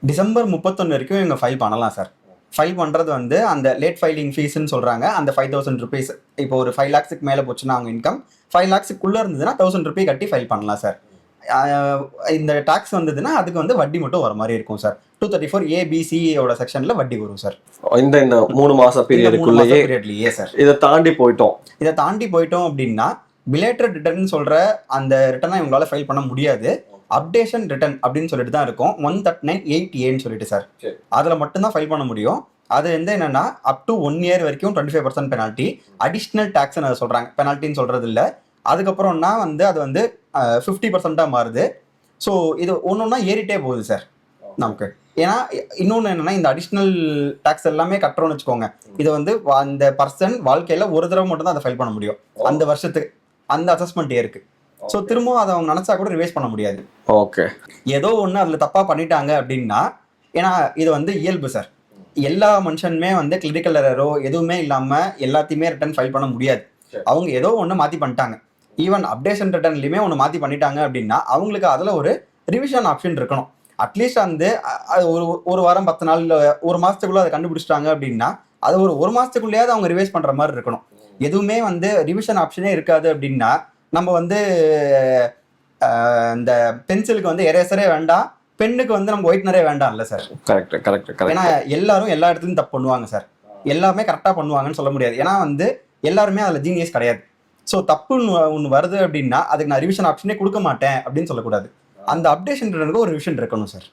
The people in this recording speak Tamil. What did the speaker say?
டிசம்பர் 31 வரைக்கும் இவங்க ஃபைல் பண்ணலாம் சார். ஃபைல் பண்ணுறது வந்து அந்த லேட் ஃபைலிங் ஃபீஸ்ன்னு சொல்கிறாங்க. அந்த 5000 ருபீஸ் இப்போ ஒரு 5 லேக்ஸுக்கு மேலே போச்சுன்னா அவங்க இன்கம் 5 லேக்ஸுக்குள்ளே இருந்ததுன்னா 1000 ருபீ கட்டி ஃபைல் பண்ணலாம் சார். இந்த டாக்ஸ் வந்ததுன்னா அதுக்கு வந்து வட்டி மட்டும் வர மாதிரி இருக்கும் சார். 234 ABCயோட செக்ஷனில் வட்டி வரும் சார். இந்த 3 மாச பீரியட்லயே சார். இதை தாண்டி போயிட்டோம் அப்படின்னா பிலேட்டட் ரிட்டர்ன் சொல்ற அந்த ரிட்டர்னை இவங்களால ஃபைல் பண்ண முடியாது. அப்டேஷன் ரிட்டர்ன் அப்படின்னு சொல்லிட்டு தான் இருக்கும். 139(8)A சொல்லிட்டு சார். அதுல மட்டும்தான் ஃபைல் பண்ண முடியும். அது வந்து என்னன்னா அப் டு 1 இயர் வரைக்கும் 25% பெனால்ட்டி, அடிஷ்னல் டாக்ஸ்ன்னு அதை சொல்றாங்க. பெனால்ட்டின்னு சொல்றது இல்லை. அதுக்கப்புறம்னா வந்து அது வந்து 50%-ஆக மாறுது. ஸோ இது ஒன்னொன்னா ஏறிட்டே போகுது சார் நமக்கு. ஏன்னா இன்னொன்று என்னன்னா இந்த அடிஷ்னல் டாக்ஸ் எல்லாமே கட்டுறோம்னு வச்சுக்கோங்க. இதை வந்து அந்த பர்சன் வாழ்க்கையில ஒரு தடவை மட்டும் தான் அதை ஃபைல் பண்ண முடியும் அந்த வருஷத்துக்கு, அந்த அசஸ்மெண்ட் இயருக்கு. ஸோ திரும்பவும் அதை அவங்க நினைச்சா கூட ரிவைஸ் பண்ண முடியாது. ஓகே, ஏதோ ஒன்று அதில் தப்பா பண்ணிட்டாங்க அப்படின்னா, ஏன்னா இது வந்து இயல்பு சார். எல்லா மனுஷனுமே வந்து கிரிட்டிக்கல் எரரோ எதுவுமே இல்லாம எல்லாத்தையுமே ரிட்டர்ன் ஃபைல் பண்ண முடியாது. அவங்க ஏதோ ஒன்று மாற்றி பண்ணிட்டாங்க. ஈவன் அப்டேஷன் ரிட்டர்ன்லையுமே ஒன்று மாற்றி பண்ணிட்டாங்க அப்படின்னா அவங்களுக்கு அதில் ஒரு ரிவிஷன் ஆப்ஷன் இருக்கணும். அட்லீஸ்ட் வந்து ஒரு வாரம் 10 நாள் ஒரு மாதத்துக்குள்ளே அதை கண்டுபிடிச்சிட்டாங்க அப்படின்னா அது ஒரு மாதத்துக்குள்ளேயாவது அவங்க ரிவைஸ் பண்ணுற மாதிரி இருக்கணும். எதுவுமே வந்து ரிவிஷன் ஆப்ஷனே இருக்காது அப்படின்னா நம்ம வந்து இந்த பென்சிலுக்கு வந்து எரேசரே வேண்டாம், பெண்ணுக்கு வந்து நம்ம ஒயிட்னரே வேண்டாம் இல்லை சார். கரெக்ட். ஏன்னா எல்லாரும் எல்லா இடத்துலையும் தப்பு பண்ணுவாங்க சார். எல்லாமே கரெக்டாக பண்ணுவாங்கன்னு சொல்ல முடியாது. ஏன்னா வந்து எல்லாருமே அதில் ஜீனியஸ் கிடையாது. ஸோ தப்புன்னு ஒன்று வருது அப்படின்னா அதுக்கு நான் ரிவிஷன் ஆப்ஷனே கொடுக்க மாட்டேன் அப்படின்னு சொல்லக்கூடாது. அந்த அப்டேஷன் ரிட்டர்னுக்கு ஒரு ரிவிஷன் இருக்கணும் சார்.